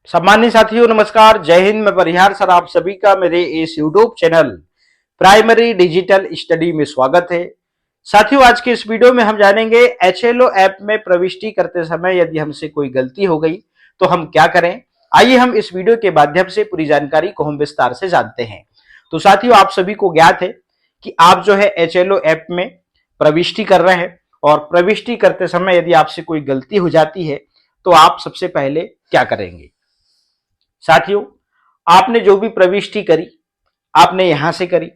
सम्मानित साथियों नमस्कार, जय हिंद। मैं परिहार सर आप सभी का मेरे इस YouTube channel primary digital study में स्वागत है। साथियों, आज के इस वीडियो में हम जानेंगे HLO ऐप में प्रविष्टि करते समय यदि हमसे कोई गलती हो गई तो हम क्या करें। आइए हम इस वीडियो के माध्यम से पूरी जानकारी को हम विस्तार से जानते हैं। तो साथियों, आप सभी को ज्ञात है कि आप जो है HLO ऐप में प्रविष्टि कर रहे हैं और प्रविष्टि करते समय यदि आपसे कोई गलती हो जाती है तो आप सबसे पहले क्या करेंगे। साथियों, आपने जो भी प्रविष्टि करी, आपने यहां से करी,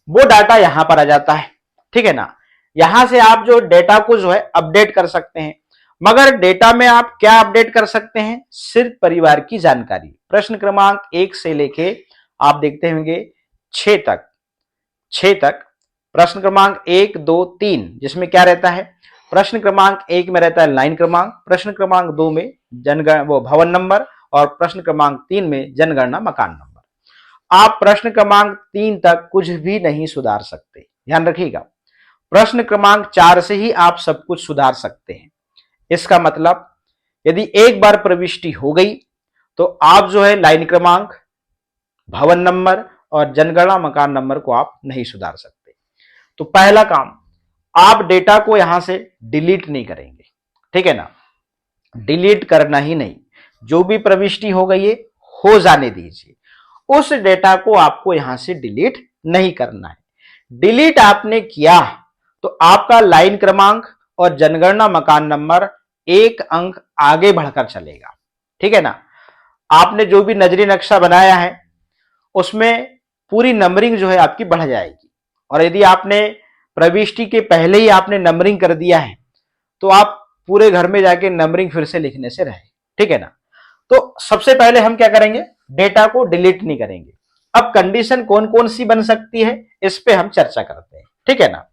वो डाटा यहां पर आ जाता है, ठीक है ना। यहां से आप जो डेटा को जो है अपडेट कर सकते हैं। मगर डेटा में आप क्या अपडेट कर सकते हैं? सिर्फ परिवार की जानकारी। प्रश्न क्रमांक 1 से लेके आप देखते होंगे 6 तक प्रश्न क्रमांक 1, 2, 3 जिसमें क्या रहता है, प्रश्न क्रमांक 1 में रहता है लाइन क्रमांक, प्रश्न क्रमांक 2 में वो भवन नंबर और प्रश्न क्रमांक 3 में जनगणना मकान नंबर। आप प्रश्न क्रमांक 3 तक कुछ भी नहीं सुधार सकते, ध्यान रखिएगा। प्रश्न क्रमांक 4 से ही आप सब कुछ सुधार सकते हैं। इसका मतलब यदि एक बार प्रविष्टि हो गई तो आप जो है लाइन क्रमांक, भवन नंबर और जनगणना मकान नंबर को आप नहीं सुधार सकते। तो पहला काम, आप डेटा को यहां से डिलीट नहीं करेंगे, ठीक है ना। डिलीट करना ही नहीं, जो भी प्रविष्टि हो गई है हो जाने दीजिए। उस डेटा को आपको यहां से डिलीट नहीं करना है। डिलीट आपने किया तो आपका लाइन क्रमांक और जनगणना मकान नंबर एक अंक आगे बढ़कर चलेगा, ठीक है ना। आपने जो भी नजरी नक्शा बनाया है उसमें पूरी नंबरिंग जो है आपकी बढ़ जाएगी। और यदि आपने प्रविष्टि के पहले ही आपने नंबरिंग कर दिया है तो आप पूरे घर में जाके नंबरिंग फिर से लिखने से रहे, ठीक है ना। तो सबसे पहले हम क्या करेंगे, डेटा को डिलीट नहीं करेंगे। अब कंडीशन कौन कौन सी बन सकती है इस पे हम चर्चा करते हैं, ठीक है ना।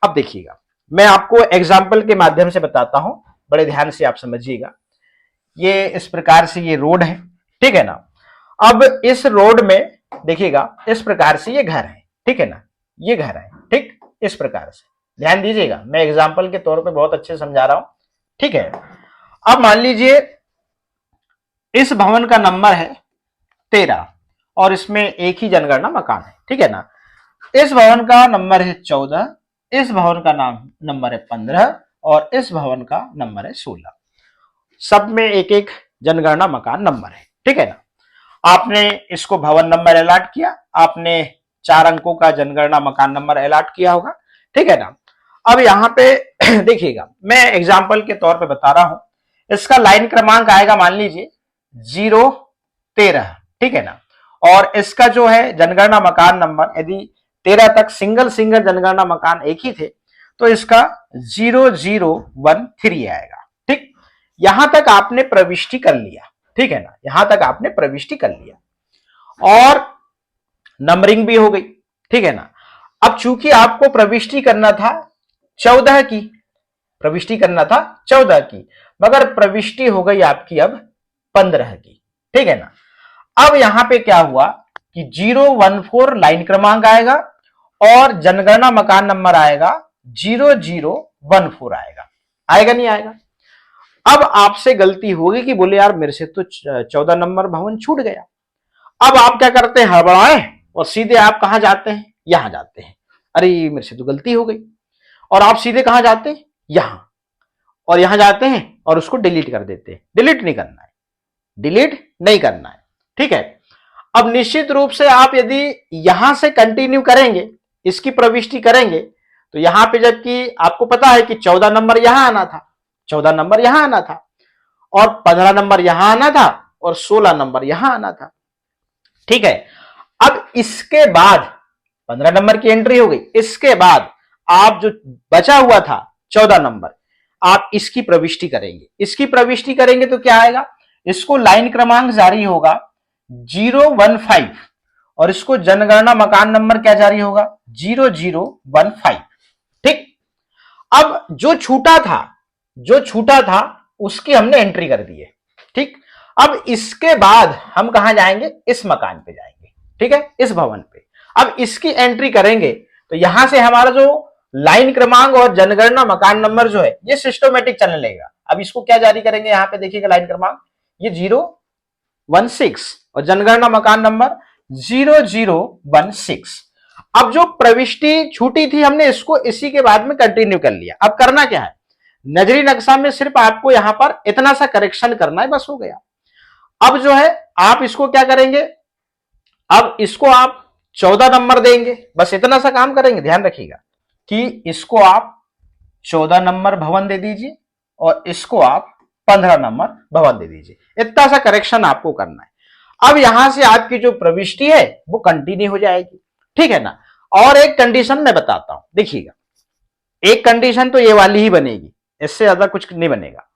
अब देखिएगा, मैं आपको एग्जाम्पल के माध्यम से बताता हूं, बड़े ध्यान से आप समझिएगा। ये इस प्रकार से ये रोड है, ठीक है ना। अब इस रोड में देखिएगा इस प्रकार से ये घर है, ठीक है ना। ये घर है, ठीक, इस प्रकार से ध्यान दीजिएगा। मैं एग्जाम्पल के तौर पे बहुत अच्छे समझा रहा हूं, ठीक है। अब मान लीजिए इस भवन का नंबर है 13 और इसमें एक ही जनगणना मकान है, ठीक है ना। इस भवन का नंबर है 14, इस भवन का नंबर है 15 और इस भवन का नंबर है 16। सब में एक एक जनगणना मकान नंबर है, ठीक है ना। आपने इसको भवन नंबर अलॉट किया, आपने 4 अंकों का जनगणना मकान नंबर अलॉट किया होगा, ठीक है ना। अब यहां पे देखिएगा, मैं एग्जाम्पल के तौर पे बता रहा हूं। इसका लाइन क्रमांक आएगा मान लीजिए 013, ठीक है ना। और इसका जो है जनगणना मकान नंबर, यदि 13 तक सिंगल सिंगल जनगणना मकान एक ही थे तो इसका 0013 आएगा, ठीक। यहां तक आपने प्रविष्टि कर लिया, ठीक है ना। यहां तक आपने प्रविष्टि कर लिया और नंबरिंग भी हो गई, ठीक है ना। अब चूंकि आपको प्रविष्टि करना था 14 की, प्रविष्टि करना था 14 की, मगर प्रविष्टि हो गई आपकी अब 15 की, ठीक है ना। अब यहां पे क्या हुआ कि 014 लाइन क्रमांक आएगा और जनगणना मकान नंबर आएगा 0014 आएगा। आएगा नहीं आएगा? अब आपसे गलती होगी कि बोले यार मेरे से तो 14 नंबर भवन छूट गया। अब आप क्या करते हैं, हड़बड़ाए और सीधे आप कहां जाते हैं, यहां जाते हैं। अरे मेरे से तो गलती हो गई, और आप सीधे कहां जाते हैं, यहां, और यहां जाते हैं और उसको डिलीट कर देते हैं। डिलीट नहीं करना है, डिलीट नहीं करना है, ठीक है। अब निश्चित रूप से आप यदि यहां से कंटिन्यू करेंगे, इसकी प्रविष्टि करेंगे, तो यहां पे जबकि आपको पता है कि 14 नंबर यहां आना था, 14 नंबर यहां आना था और 15 नंबर यहां आना था और 16 नंबर यहां आना था, ठीक है। अब इसके बाद 15 नंबर की एंट्री हो गई, इसके बाद आप जो बचा हुआ था 14 नंबर, आप इसकी प्रविष्टि करेंगे। इसकी प्रविष्टि करेंगे तो क्या आएगा, इसको लाइन क्रमांक जारी होगा 015 और इसको जनगणना मकान नंबर क्या जारी होगा 0015, ठीक। अब जो छूटा था उसकी हमने एंट्री कर दी है, ठीक। अब इसके बाद हम कहां जाएंगे, इस मकान पे जाएंगे, ठीक है, इस भवन पे। अब इसकी एंट्री करेंगे तो यहां से हमारा जो लाइन क्रमांक और जनगणना मकान नंबर जो है ये सिस्टोमेटिक चलने लगेगा। अब इसको क्या जारी करेंगे, यहां पे देखिएगा लाइन क्रमांक, ये 0 0016 और जनगणना मकान नंबर 0016। अब जो प्रविष्टि छूटी थी हमने इसको इसी के बाद में कंटिन्यू कर लिया। अब करना क्या है, नजरी नक्शा में सिर्फ आपको यहां पर इतना सा करेक्शन करना है, बस हो गया। अब जो है आप इसको क्या करेंगे, अब इसको आप 14 नंबर देंगे, बस इतना सा काम करेंगे। ध्यान रखिएगा कि इसको आप 14 नंबर भवन दे दीजिए और इसको आप 15 नंबर भवन दे दीजिए। इतना सा करेक्शन आपको करना है। अब यहां से आपकी जो प्रविष्टि है वो कंटिन्यू हो जाएगी, ठीक है ना। और एक कंडीशन मैं बताता हूं, देखिएगा, एक कंडीशन तो ये वाली ही बनेगी, इससे ज्यादा कुछ नहीं बनेगा।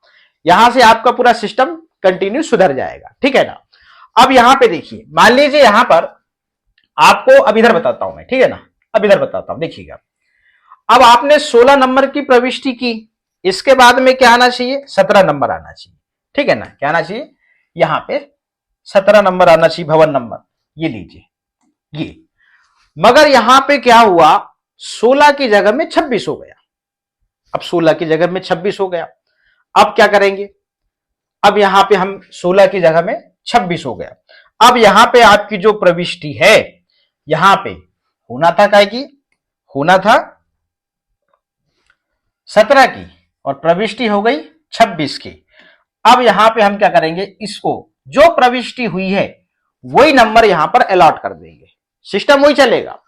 यहां से आपका पूरा सिस्टम कंटिन्यू सुधर जाएगा, ठीक है ना। अब यहां पे देखिए, मान लीजिए यहां पर आपको, अब इधर बताता हूं मैं, ठीक है ना, अब इधर बताता हूं, देखिएगा। अब आपने 16 नंबर की प्रविष्टि की, इसके बाद में क्या आना चाहिए, 17 नंबर आना चाहिए, ठीक है ना। क्या आना चाहिए, यहां पे 17 नंबर आना चाहिए भवन नंबर, ये लीजिए ये। मगर यहां पे क्या हुआ, 16 की जगह में 26 हो गया। अब 16 की जगह में 26 हो गया, अब क्या करेंगे, अब यहां पे हम 16 की जगह में 26 हो गया। अब यहां पे आपकी जो प्रविष्टि है, यहां पे होना था काय की, होना था 17 की और प्रविष्टि हो गई 26 की। अब यहां पे हम क्या करेंगे, इसको जो प्रविष्टि हुई है वही नंबर यहां पर अलॉट कर देंगे, सिस्टम वही चलेगा।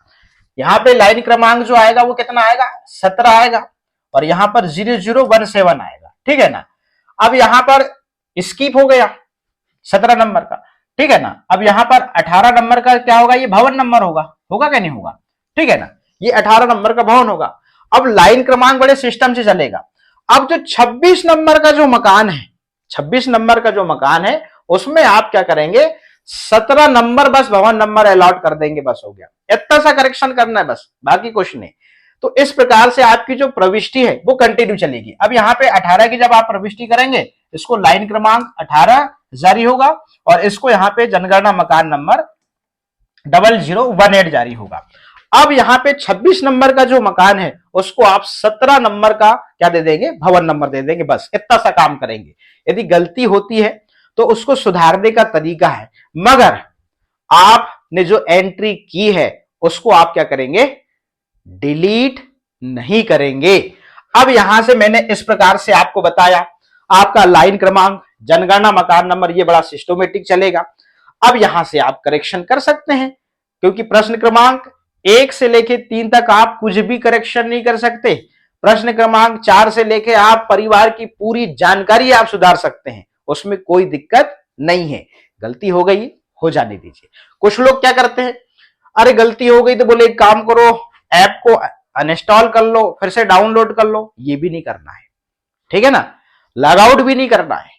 यहां पे लाइन क्रमांक जो आएगा वो कितना आएगा, 17 आएगा और यहां पर 0017 आएगा, ठीक है ना। अब यहां पर स्किप हो गया 17 नंबर का, ठीक है ना। अब यहां पर 18 नंबर का क्या होगा, ये भवन नंबर होगा, होगा क्या नहीं होगा, ठीक है ना, ये 18 नंबर का भवन होगा। अब लाइन क्रमांक बड़े सिस्टम से चलेगा। अब जो 26 नंबर का जो मकान है, 26 नंबर का जो मकान है उसमें आप क्या करेंगे, 17 नंबर बस भवन नंबर अलॉट कर देंगे, बस हो गया। इतना सा करेक्शन करना है बस, बाकी कुछ नहीं। तो इस प्रकार से आपकी जो प्रविष्टि है वो कंटिन्यू चलेगी। अब यहाँ पे 18 की जब आप प्रविष्टि करेंगे, इसको लाइन क्रमांक 18 जारी होगा और इसको यहाँ पे जनगणना मकान नंबर 0018 जारी होगा। अब यहाँ पे 26 नंबर का जो मकान है उसको आप 17 नंबर का क्या दे देंगे, भवन नंबर दे देंगे, बस इतना सा काम करेंगे। यदि गलती होती है तो उसको सुधारने का तरीका है, मगर आपने जो एंट्री की है उसको आप क्या करेंगे, डिलीट नहीं करेंगे। अब यहां से मैंने इस प्रकार से आपको बताया, आपका लाइन क्रमांक, जनगणना मकान नंबर, ये बड़ा सिस्टमेटिक चलेगा। अब यहां से आप करेक्शन कर सकते हैं, क्योंकि प्रश्न क्रमांक 1 से लेके 3 तक आप कुछ भी करेक्शन नहीं कर सकते। प्रश्न क्रमांक 4 से लेके आप परिवार की पूरी जानकारी आप सुधार सकते हैं, उसमें कोई दिक्कत नहीं है। गलती हो गई, हो जाने दीजिए। कुछ लोग क्या करते हैं, अरे गलती हो गई तो बोले एक काम करो, ऐप को अनइंस्टॉल कर लो, फिर से डाउनलोड कर लो। ये भी नहीं करना है, ठीक है ना। लॉग आउट भी नहीं करना है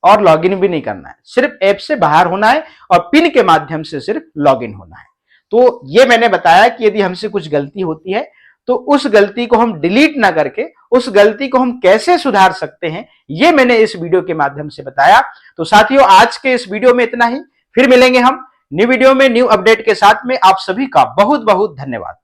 और लॉग इन भी नहीं करना है, सिर्फ ऐप से बाहर होना है और पिन के माध्यम से सिर्फ लॉग इन होना है। तो ये मैंने बताया कि यदि हमसे कुछ गलती होती है तो उस गलती को हम डिलीट ना करके उस गलती को हम कैसे सुधार सकते हैं, ये मैंने इस वीडियो के माध्यम से बताया। तो साथियों, आज के इस वीडियो में इतना ही, फिर मिलेंगे हम न्यू वीडियो में न्यू अपडेट के साथ में। आप सभी का बहुत बहुत धन्यवाद।